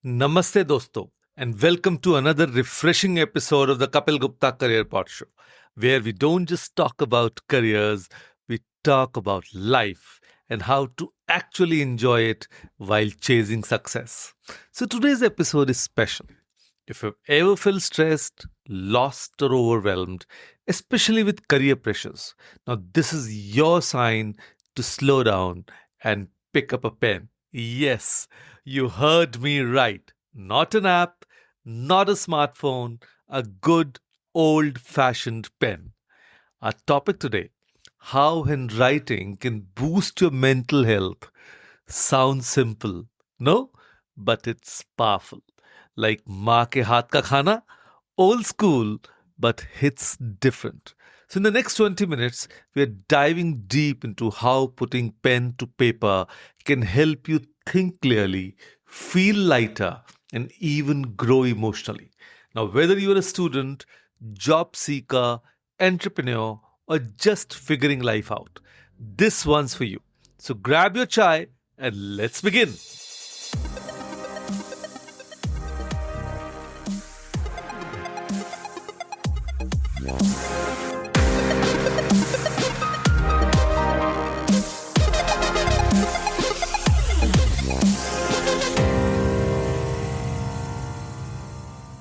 Namaste, dosto, and welcome to another refreshing episode of the Kapil Gupta Career Pod Show, where we don't just talk about careers, we talk about life and how to actually enjoy it while chasing success. So, today's episode is special. If you ever feel stressed, lost, or overwhelmed, especially with career pressures, now this is your sign to slow down and pick up a pen. Yes, you heard me right. Not an app, not a smartphone, a good old fashioned pen. Our topic today: how handwriting can boost your mental health. Sounds simple, no? But it's powerful. Like maa ke haath ka khana, old school, but hits different. So, in the next 20 minutes, we are diving deep into how putting pen to paper can help you think clearly, feel lighter, and even grow emotionally. Now, whether you're a student, job seeker, entrepreneur, or just figuring life out, this one's for you. So, grab your chai and let's begin.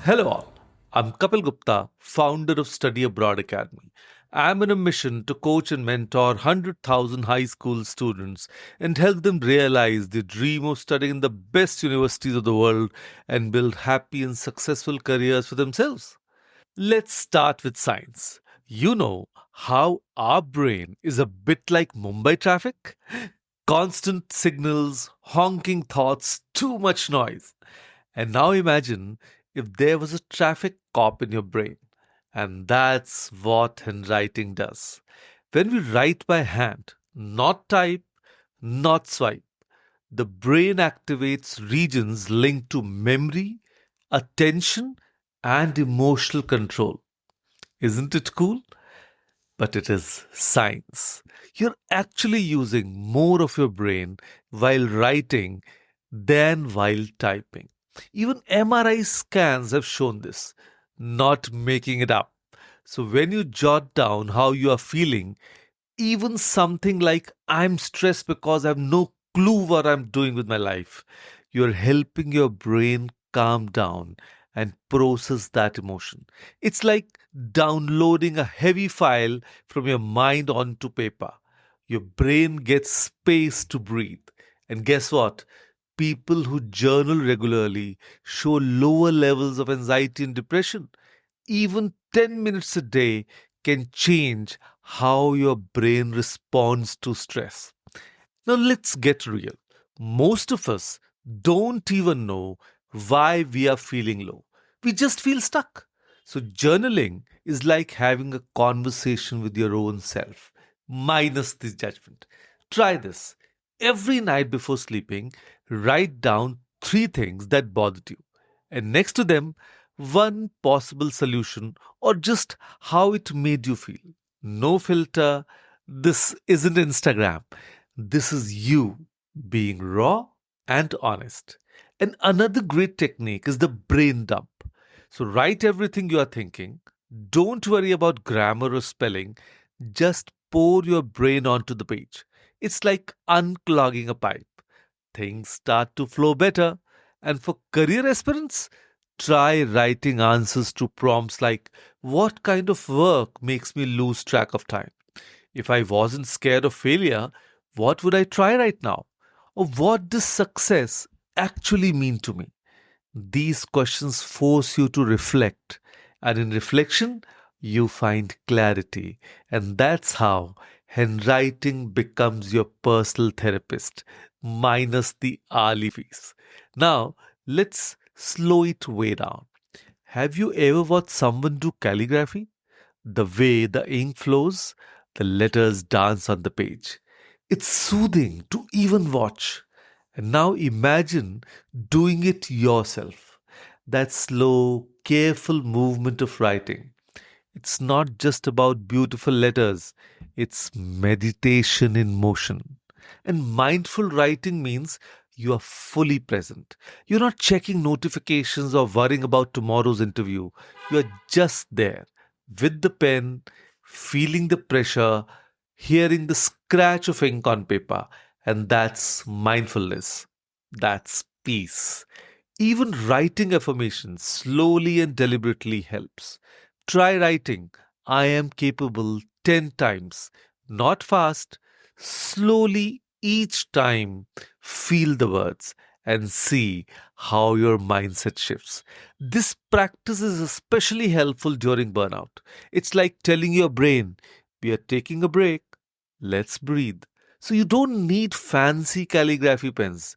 Hello, all. I'm Kapil Gupta, founder of Study Abroad Academy. I'm on a mission to coach and mentor 100,000 high school students and help them realize the dream of studying in the best universities of the world and build happy and successful careers for themselves. Let's start with science. You know how our brain is a bit like Mumbai traffic? Constant signals, honking thoughts, too much noise. And now imagine if there was a traffic cop in your brain. And that's what handwriting does. When we write by hand, not type, not swipe, the brain activates regions linked to memory, attention, and emotional control. Isn't it cool? But it is science. You're actually using more of your brain while writing than while typing. Even MRI scans have shown this, not making it up. So when you jot down how you are feeling, even something like I'm stressed because I have no clue what I'm doing with my life, you're helping your brain calm down and process that emotion. It's like downloading a heavy file from your mind onto paper. Your brain gets space to breathe. And guess what? People who journal regularly show lower levels of anxiety and depression. Even 10 minutes a day can change how your brain responds to stress. Now, let's get real. Most of us don't even know why we are feeling low. We just feel stuck. So, journaling is like having a conversation with your own self, minus the judgment. Try this. Every night before sleeping, write down three things that bothered you, and next to them, one possible solution or just how it made you feel. No filter. This isn't Instagram. This is you being raw and honest. And another great technique is the brain dump. So write everything you are thinking. Don't worry about grammar or spelling. Just pour your brain onto the page. It's like unclogging a pipe. Things start to flow better. And for career aspirants, try writing answers to prompts like, what kind of work makes me lose track of time? If I wasn't scared of failure, what would I try right now? Or what does success actually mean to me? These questions force you to reflect, and in reflection, you find clarity. And that's how handwriting becomes your personal therapist, minus the hourly fees. Now, let's slow it way down. Have you ever watched someone do calligraphy? The way the ink flows, the letters dance on the page. It's soothing to even watch. And now imagine doing it yourself. That slow, careful movement of writing. It's not just about beautiful letters, it's meditation in motion. And mindful writing means you are fully present. You're not checking notifications or worrying about tomorrow's interview. You are just there with the pen, feeling the pressure, hearing the scratch of ink on paper. And that's mindfulness. That's peace. Even writing affirmations slowly and deliberately helps. Try writing, I am capable 10 times. Not fast, slowly each time. Feel the words and see how your mindset shifts. This practice is especially helpful during burnout. It's like telling your brain, we are taking a break, let's breathe. So you don't need fancy calligraphy pens.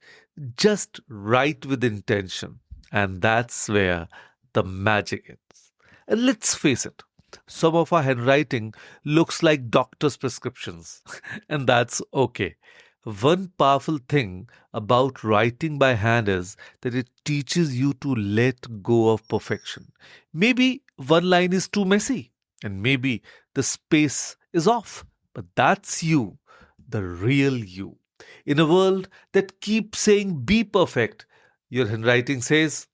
Just write with intention. And that's where the magic is. And let's face it, some of our handwriting looks like doctor's prescriptions. And that's okay. One powerful thing about writing by hand is that it teaches you to let go of perfection. Maybe one line is too messy, and maybe the space is off, but that's you, the real you. In a world that keeps saying be perfect, your handwriting says,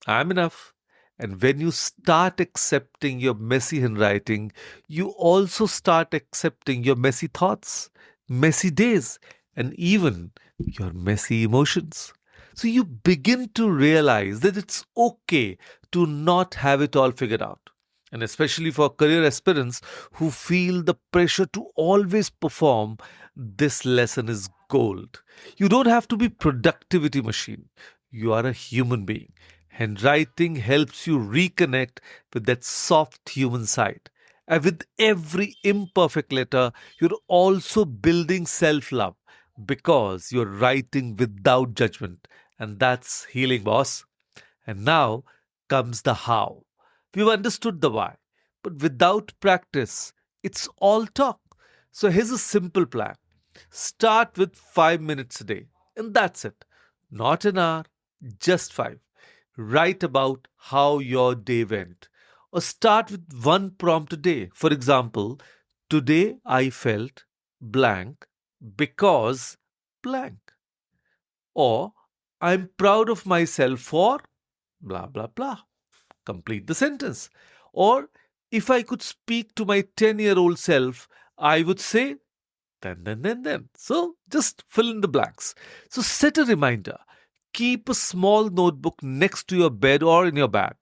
I'm enough. And when you start accepting your messy handwriting, you also start accepting your messy thoughts, messy days, and even your messy emotions. So you begin to realize that it's okay to not have it all figured out. And especially for career aspirants who feel the pressure to always perform, this lesson is gold. You don't have to be productivity machine. You are a human being. Handwriting helps you reconnect with that soft human side. And with every imperfect letter, you're also building self love because you're writing without judgment. And that's healing, boss. And now comes the how. We've understood the why, but without practice, it's all talk. So here's a simple plan. Start with 5 minutes a day, and that's it. Not an hour, just five. Write about how your day went. Or start with one prompt a day. For example, today I felt blank because blank. Or I'm proud of myself for blah, blah, blah. Complete the sentence. Or if I could speak to my 10-year-old self, I would say then. So just fill in the blanks. So set a reminder. Keep a small notebook next to your bed or in your bag.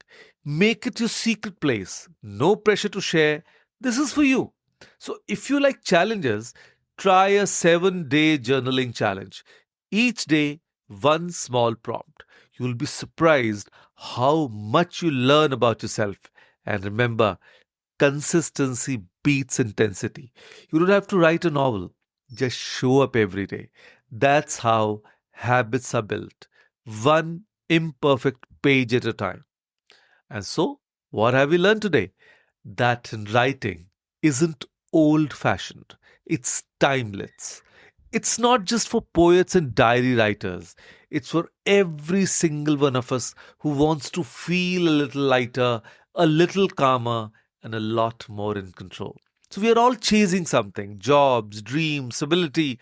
Make it your secret place. No pressure to share. This is for you. So if you like challenges, try a 7-day journaling challenge. Each day, one small prompt. You'll be surprised how much you learn about yourself. And remember, consistency beats intensity. You don't have to write a novel, just show up every day. That's how habits are built, one imperfect page at a time. And so, what have we learned today? That writing isn't old fashioned, it's timeless. It's not just for poets and diary writers, it's for every single one of us who wants to feel a little lighter, a little calmer, and a lot more in control. So, we are all chasing something jobs, dreams, stability.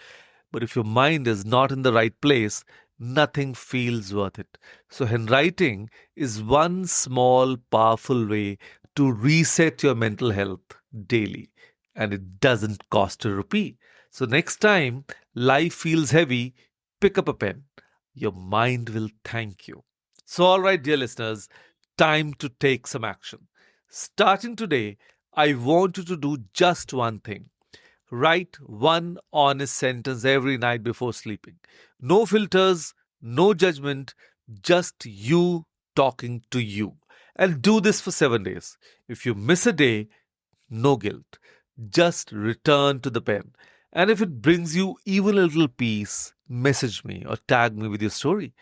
But if your mind is not in the right place, nothing feels worth it. So, handwriting is one small, powerful way to reset your mental health daily. And it doesn't cost a rupee. So, next time life feels heavy, pick up a pen. Your mind will thank you. So, all right, dear listeners, time to take some action. Starting today, I want you to do just one thing. Write one honest sentence every night before sleeping. No filters, no judgment, just you talking to you. And do this for 7 days. If you miss a day, no guilt. Just return to the pen. And if it brings you even a little peace, message me or tag me with your story.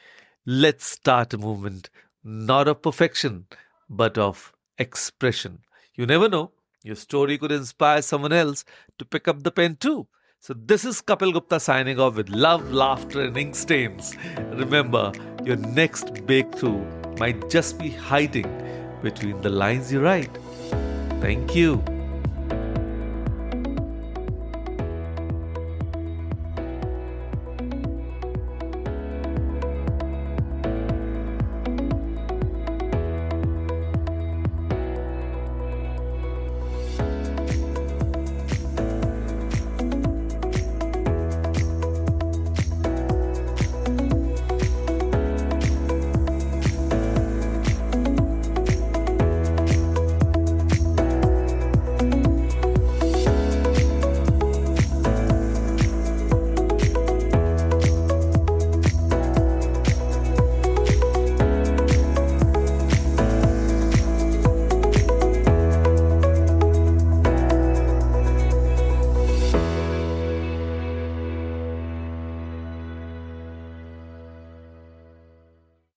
Let's start a movement, not of perfection, but of expression. You never know, your story could inspire someone else to pick up the pen too. So, this is Kapil Gupta signing off with love, laughter, and ink stains. Remember, your next breakthrough might just be hiding between the lines you write. Thank you.